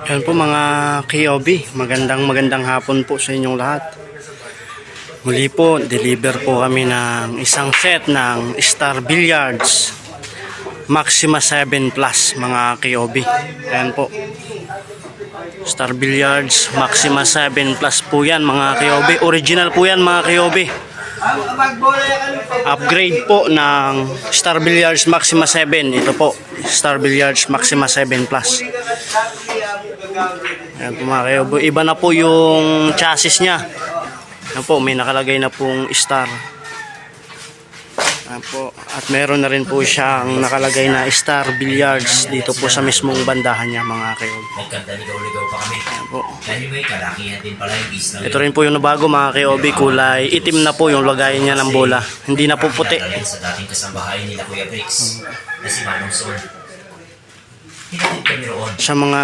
Yan po mga KOB, magandang hapon po sa inyong lahat. Muli po, deliver po kami ng isang set ng Star Billiards Maxima 7 Plus mga KOB. Yan po, Star Billiards Maxima 7 Plus po yan mga KOB. Original po yan mga KOB. Upgrade po ng Star Billiards Maxima 7. Ito po, Star Billiards Maxima 7 Plus. Ayan po mga KOB. Iba na po yung chassis nya. Ayan po, may nakalagay na pong Star. Ayan po. At meron na rin po siyang nakalagay na Star Billiards dito po sa mismong bandahan niya mga KOB. Nagkanda-ligaw-ligaw pa kami. Ayan po. Anyway, kalakihan din pala yung isla. Ito rin po yung nabago mga KOB. Kulay itim na po yung lagayan niya ng bola. Hindi na po puti. Sa dating kasambahay nila Kuya Bricks na si Manong Sol. Hinatid kami roon. Sa mga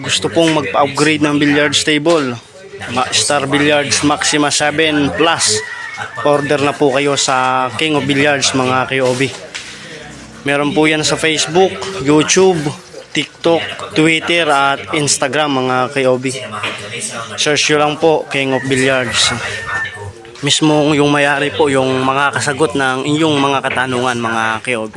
gusto pong magpa-upgrade ng billiards table, Star Billiards Maxima 7 Plus, order na po kayo sa King of Billiards mga KOB. Meron po yan sa Facebook, YouTube, TikTok, Twitter at Instagram mga KOB. Search nyo lang po King of Billiards. Mismo yung mayari po yung mga kasagot ng inyong mga katanungan mga KOB.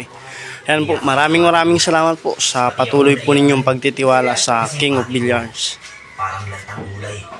Yan po, maraming salamat po sa patuloy po ninyong pagtitiwala sa King of Billiards. Parang latang gulay.